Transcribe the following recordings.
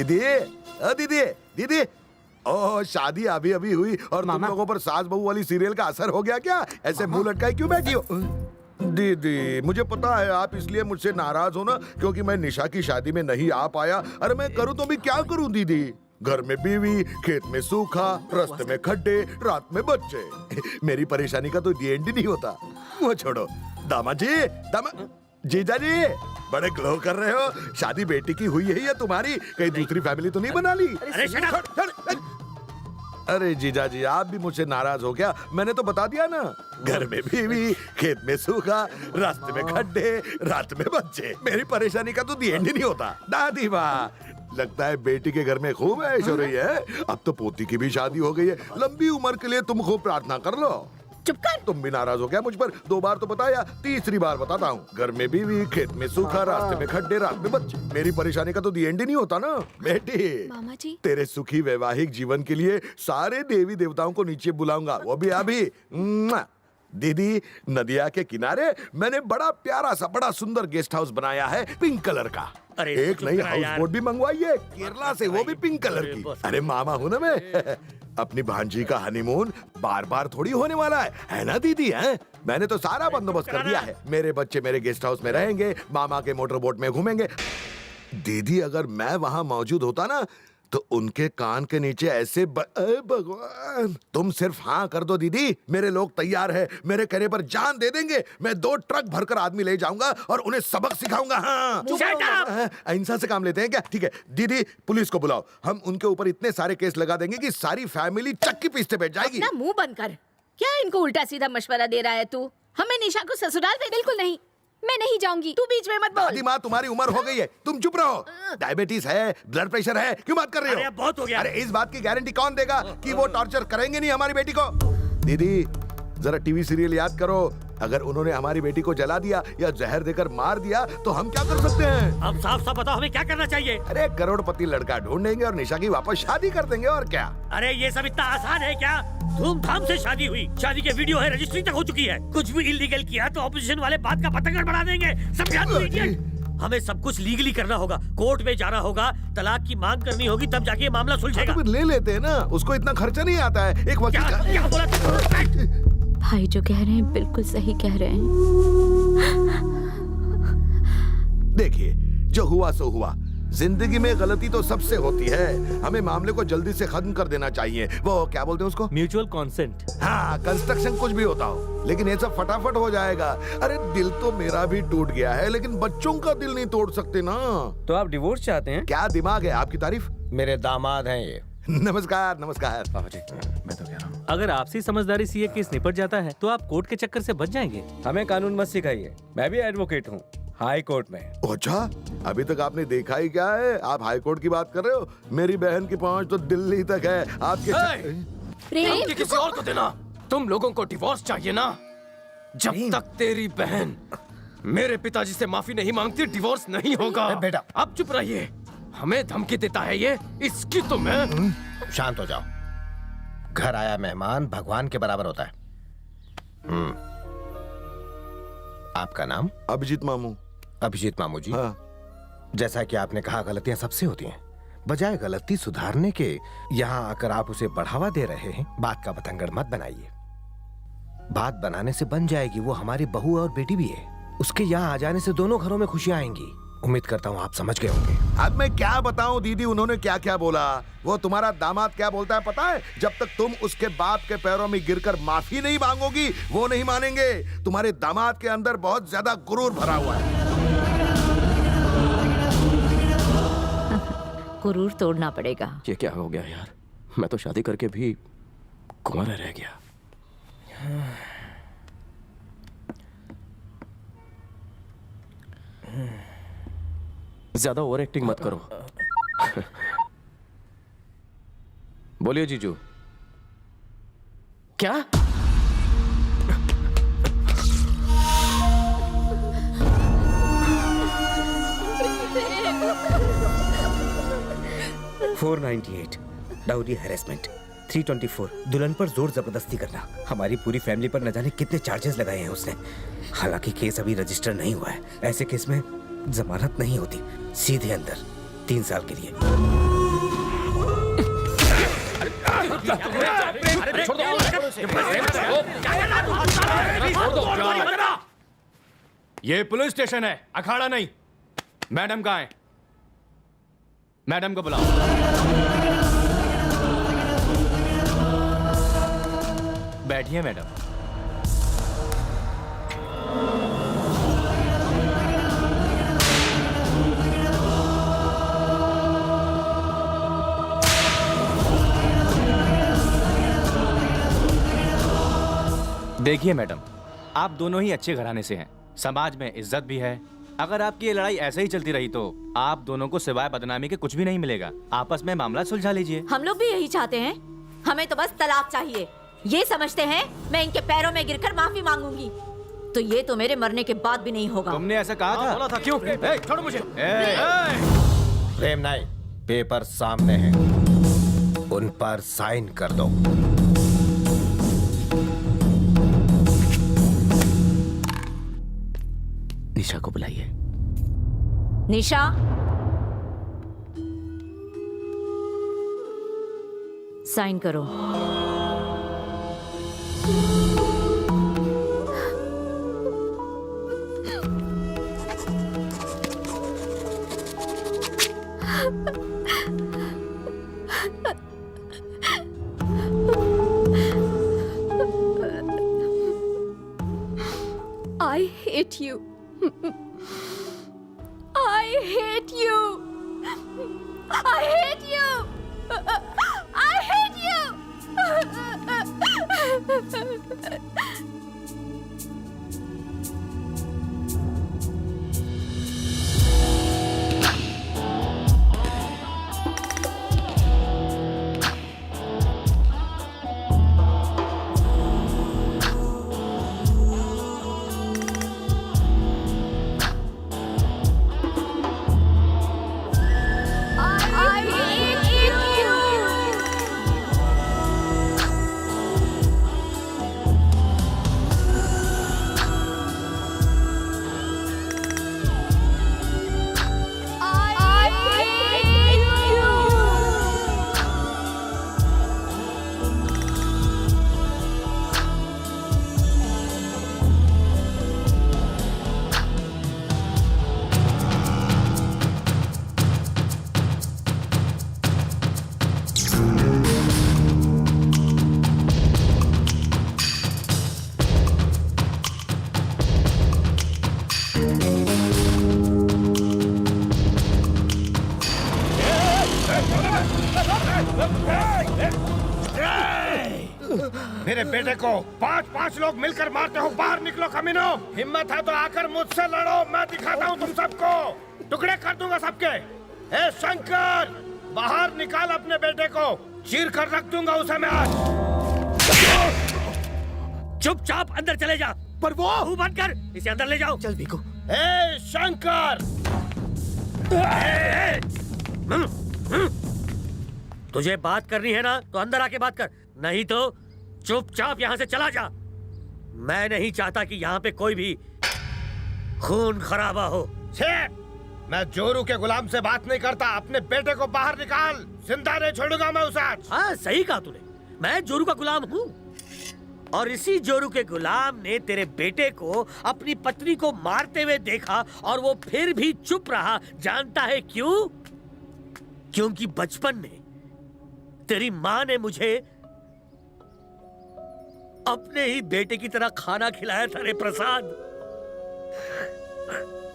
दीदी, दीदी, दीदी, ओह शादी अभी अभी हुई और तुम लोगों पर सास बहू वाली सीरियल का असर हो गया क्या? ऐसे मुंह लटकाए क्यों बैठी हो? दीदी, मुझे पता है आप इसलिए मुझसे नाराज हो ना क्योंकि मैं निशा की शादी में नहीं आ पाया। अरे मैं करूँ तो भी क्या करूँ दीदी? घर में बीवी, खेत में सूखा, रास्ते में खड्डे, रात में बच्चे। मेरी परेशानी का तो एंड नहीं होता। वो छोड़ो, दामाद जी, जीजा जी, बड़े ग्लो कर रहे हो। शादी बेटी की हुई है या तुम्हारी? कहीं दूसरी फैमिली तो नहीं बना ली? अरे जीजा जी, आप भी मुझसे नाराज हो क्या? मैंने तो बता दिया ना, घर में बीवी, खेत में सूखा, रास्ते में खड्डे, रात में बच्चे। मेरी परेशानी का तो एंड नहीं होता। दादी वाह, लगता है बेटी के घर में खूब ऐश हो रही है। अब तो पोती की भी शादी हो गई है। लंबी उम्र के लिए तुम खूब प्रार्थना कर लो। चुप कर। तुम भी नाराज हो गया मुझ पर? 2 बार तो बताया, तीसरी बार बताता हूँ। घर में बीवी, खेत में सूखा, रास्ते में खड्डे, रात में बच्चे। मेरी परेशानी का तो एंड नहीं होता ना। बेटी, मामा जी, तेरे सुखी वैवाहिक जीवन के लिए सारे देवी देवताओं को नीचे बुलाऊंगा, वो भी अभी। दीदी, नदिया के किनारे मैंने बड़ा प्यारा सा बड़ा सुंदर गेस्ट हाउस बनाया है, पिंक कलर का। अरे एक नई हाउस बोट भी मंगवाई है केरला से, वो भी पिंक कलर की। अरे मामा हूं ना मैं। अपनी भांजी का हनीमून बार बार थोड़ी होने वाला है ना दीदी? है, मैंने तो सारा बंदोबस्त कर दिया है। मेरे बच्चे मेरे गेस्ट हाउस में रहेंगे, मामा के मोटर बोट में घूमेंगे। दीदी, अगर मैं वहां मौजूद होता ना तो उनके कान के नीचे ऐसे भगवान। तुम सिर्फ हाँ कर दो दीदी, मेरे लोग तैयार है। मेरे कहने पर जान दे देंगे। मैं 2 ट्रक भरकर आदमी ले जाऊंगा और उन्हें सबक सिखाऊंगा। हाँ, अहिंसा से काम लेते हैं क्या? ठीक है दीदी, पुलिस को बुलाओ। हम उनके ऊपर इतने सारे केस लगा देंगे कि सारी फैमिली चक्की पीसते बैठ जाएगी। अपना मुंह बंद कर। क्या इनको उल्टा सीधा मशवरा दे रहा है तू? हमें निशा को ससुराल भेज। बिल्कुल नहीं, मैं नहीं जाऊंगी। तू बीच में मत बोल। दादी माँ, तुम्हारी उम्र हो गई है, तुम चुप रहो। डायबिटीज है, ब्लड प्रेशर है, क्यों बात कर रहे हो? अरे बहुत हो गया। अरे इस बात की गारंटी कौन देगा कि वो टॉर्चर करेंगे नहीं हमारी बेटी को? दीदी, जरा टीवी सीरियल याद करो। अगर उन्होंने हमारी बेटी को जला दिया या जहर देकर मार दिया तो हम क्या कर सकते हैं? अब साफ साफ बताओ, हमें क्या करना चाहिए? अरे करोड़पति लड़का ढूंढेंगे और निशा की वापस शादी कर देंगे, और क्या? अरे ये सब इतना आसान है क्या? धूमधाम से शादी हुई, शादी के वीडियो है, रजिस्ट्री तक हो चुकी है। कुछ भी इलीगल किया तो ऑपोजिशन वाले बात का पतंगड़ बढ़ा देंगे। समझा तू इडियट? हमें सब कुछ लीगली करना होगा, कोर्ट में जाना होगा, तलाक की मांग करनी होगी, तब जाके ये मामला सुलझेगा। तो फिर ले लेते हैं ना, उसको इतना खर्चा नहीं आता है। एक वकील का... क्या बोला तू? भाई जो कह रहे हैं बिल्कुल सही कह रहे हैं। देखिए, जो हुआ सो हुआ। जिंदगी में गलती तो सबसे होती है। हमें मामले को जल्दी से खत्म कर देना चाहिए। वो क्या बोलते हैं उसको? Mutual consent. हाँ, कंस्ट्रक्शन कुछ भी होता हो, लेकिन ये सब फटाफट हो जाएगा। अरे दिल तो मेरा भी टूट गया है, लेकिन बच्चों का दिल नहीं तोड़ सकते ना। तो आप डिवोर्स चाहते हैं? क्या दिमाग है आपकी तारीफ? मेरे दामाद हैं ये। नमस्कार नमस्कार। मैं तो कह रहा हूँ, अगर आपसी समझदारी से ये केस निपट जाता है तो आप कोर्ट के चक्कर से बच जाएंगे। हमें कानून मत सिखाइए, मैं भी एडवोकेट हूँ हाई कोर्ट में। अच्छा, अभी तक आपने देखा ही क्या है? आप हाई कोर्ट की बात कर रहे हो? मेरी बहन की पहुंच तो दिल्ली तक है। आपके प्रेम, किसी और को देना। तुम लोगों को डिवोर्स चाहिए ना? जब तक तेरी बहन मेरे पिताजी से माफी नहीं मांगती, डिवोर्स नहीं होगा। बेटा अब चुप रहिए, हमें धमकी देता है ये, इसकी तो मैं... शांत हो जाओ। घर आया मेहमान भगवान के बराबर होता है। आपका नाम? अभिजीत मामू। अभिजीत मामू जी। हाँ। जैसा कि आपने कहा, गलतियां सबसे होती हैं। बजाय गलती सुधारने के यहाँ आकर आप उसे बढ़ावा दे रहे हैं। बात का बतंगड़ मत बनाइए। बात बनाने से बन जाएगी। वो हमारी बहू और बेटी भी है। उसके यहाँ आ जाने से दोनों घरों में खुशियां आएंगी। उम्मीद करता हूँ आप समझ गए होंगे। अब मैं क्या बताऊं दीदी, उन्होंने क्या क्या बोला? वो तुम्हारा दामाद क्या बोलता है पता है? जब तक तुम उसके बाप के पैरों में गिरकर माफी नहीं मांगोगी, वो नहीं मानेंगे। तुम्हारे दामाद के अंदर बहुत ज्यादा गुरूर भरा हुआ है। गुरूर तोड़ना पड़ेगा। ये क्या हो गया यार? मैं तो शादी करके भी कुंवारा रह गया। ज्यादा ओवर एक्टिंग मत करो। बोलिए जीजू। क्या? $498 डाउरी हैरेसमेंट, 324 दुल्हन पर जोर जबरदस्ती करना। हमारी पूरी फैमिली पर न जाने कितने चार्जेस लगाए हैं उसने। हालांकि केस अभी रजिस्टर नहीं हुआ है। ऐसे केस में जमानत नहीं होती, सीधे अंदर 3 साल के लिए। ये पुलिस स्टेशन है, अखाड़ा नहीं। मैडम कहाँ है? मैडम को बुलाओ। बैठिए मैडम। देखिए मैडम, आप दोनों ही अच्छे घराने से हैं, समाज में इज्जत भी है। अगर आपकी ये लड़ाई ऐसे ही चलती रही तो आप दोनों को सिवाय बदनामी के कुछ भी नहीं मिलेगा। आपस में मामला सुलझा लीजिए। हम लोग भी यही चाहते हैं। हमें तो बस तलाक चाहिए। ये समझते हैं मैं इनके पैरों में गिरकर माफी मांगूंगी, तो ये तो मेरे मरने के बाद भी नहीं होगा। तुमने ऐसा कहा था? बोला था क्यों? छोड़ो मुझे। प्रेम नाई, पेपर सामने हैं, उन पर साइन कर दो। निशा को बुलाइए। निशा, साइन करो। I hate you. I hate you. I hate you. I hate you. I hate you. I hate you. मेरे बेटे को 5-5 लोग मिलकर मारते हो। बाहर निकलो कमीनो। हिम्मत है तो आकर मुझसे लड़ो, मैं दिखाता हूँ तुम सबको। टुकड़े कर दूंगा सबके। ए शंकर, बाहर निकाल अपने बेटे को, चीर कर रख दूंगा उसे मैं आज। चुपचाप अंदर चले जा। पर वो मुंह बंद कर, इसे अंदर ले जाओ। चल बीको। ए शंकर, तुझे बात करनी है ना तो अंदर आके बात कर, नहीं तो चुपचाप यहाँ से चला जा। मैं नहीं चाहता कि यहाँ पे कोई भी खून खराबा हो। छे, मैं जोरू के गुलाम से बात नहीं करता। अपने बेटे को बाहर निकाल, जिंदा नहीं छोड़ूंगा मैं उसे आज। हाँ सही कहा तूने, मैं जोरू का गुलाम हूँ, और इसी जोरू के गुलाम ने तेरे बेटे को अपनी पत्नी को मारते हुए देखा और वो फिर भी चुप रहा। जानता है क्यों? क्योंकि बचपन में तेरी माँ ने मुझे अपने ही बेटे की तरह खाना खिलाया था रे प्रसाद।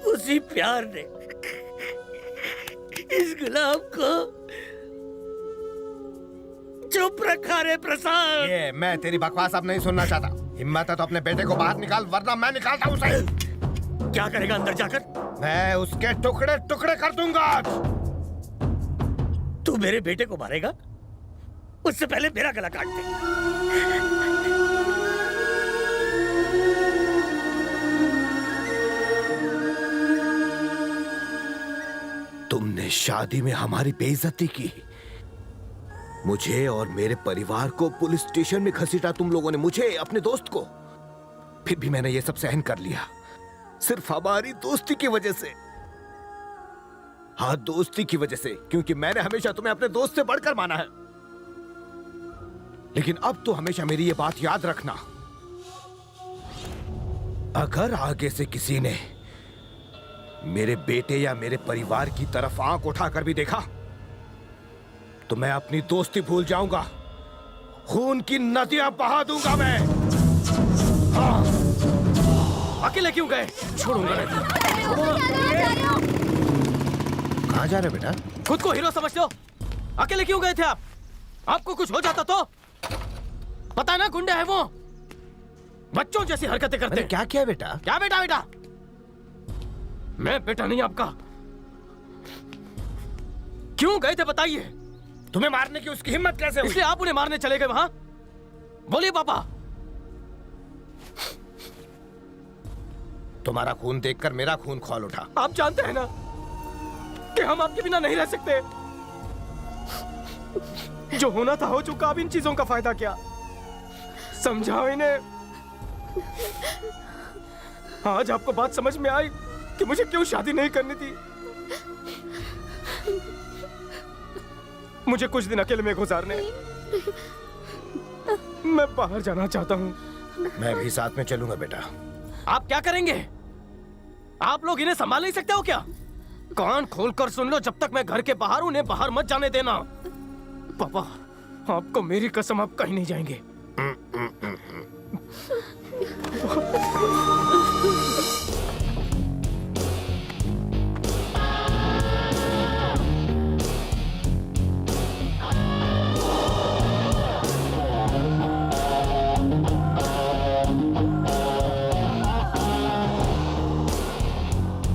उसी प्यार ने इस गुलाम को चुप रखा रे प्रसाद। ये मैं तेरी बकवास अब नहीं सुनना चाहता। हिम्मत है तो अपने बेटे को बाहर निकाल, वरना मैं निकालता हूँ उसे। क्या करेगा अंदर जाकर? मैं उसके टुकड़े टुकड़े कर दूंगा आज। तू मेरे बेटे को मारेगा? उससे पहले मेरा गला काट दे। तुमने शादी में हमारी बेइज्जती की, मुझे और मेरे परिवार को पुलिस स्टेशन में घसीटा तुम लोगों ने, मुझे, अपने दोस्त को। फिर भी मैंने ये सब सहन कर लिया, सिर्फ हमारी दोस्ती की वजह से। हाँ, दोस्ती की वजह से, क्योंकि मैंने हमेशा तुम्हें अपने दोस्त से बढ़कर माना है। लेकिन अब तो हमेशा मेरी ये बात याद रखना, अगर आगे से किसी ने मेरे बेटे या मेरे परिवार की तरफ आंख उठाकर भी देखा तो मैं अपनी दोस्ती भूल जाऊंगा, खून की नदियां बहा दूंगा मैं। हाँ। अकेले क्यों गए? छोड़ूंगा नहीं। कहाँ जा रहे बेटा? खुद को हीरो समझते हो? अकेले क्यों गए थे आप? आपको कुछ हो जाता तो? पता है ना, गुंडे हैं वो, बच्चों जैसी हरकतें करते हैं। क्या किया बेटा? क्या बेटा? बेटा मैं बेटा नहीं आपका। क्यों गए थे बताइए? तुम्हें मारने की उसकी हिम्मत कैसे हुई? इसलिए आप उन्हें मारने चले गए वहां? बोलिए पापा। तुम्हारा खून देखकर मेरा खून खौल उठा। आप जानते हैं ना कि हम आपके बिना नहीं रह सकते। जो होना था हो चुका, अब इन चीजों का फायदा क्या? समझाओ इन्हें। आज आपको बात समझ में आई कि मुझे क्यों शादी नहीं करनी थी। मुझे कुछ दिन अकेले में गुजारने, मैं बाहर जाना चाहता हूँ। मैं भी साथ में चलूंगा बेटा। आप क्या करेंगे? आप लोग इन्हें संभाल नहीं सकते हो क्या? कान खोलकर सुन लो, जब तक मैं घर के बाहर, उन्हें बाहर मत जाने देना। पापा, आपको मेरी कसम, आप कहीं नहीं जाएंगे।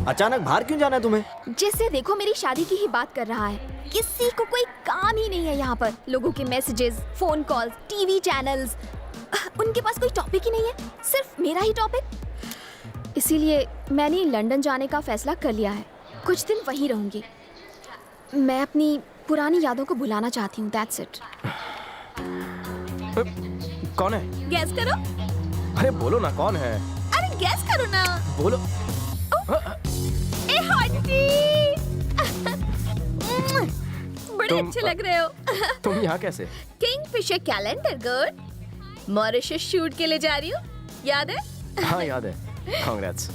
अचानक बाहर क्यों जाना है तुम्हें? जिससे देखो मेरी शादी की ही बात कर रहा है। किसी को कोई काम ही नहीं है यहाँ पर। लोगों के messages, phone calls, TV channels, उनके पास कोई टॉपिक ही नहीं है, सिर्फ मेरा ही टॉपिक। इसीलिए मैंने लंदन जाने का फैसला कर लिया है। कुछ दिन वहीं रहूंगी। मैं अपनी पुरानी यादों को भुलाना चाहती हूँ। That's it. कौन है? गैस करो। अरे बोलो ना, कौन है? अरे गैस करो ना। बोलो। ए हॉटी। बड़े अच्छे लग रहे हो। तुम यहाँ कैसे? Kingfisher calendar girl, Mauritius shoot के लिए जा रही हूँ, याद है? हाँ याद है। कांग्रेट्स।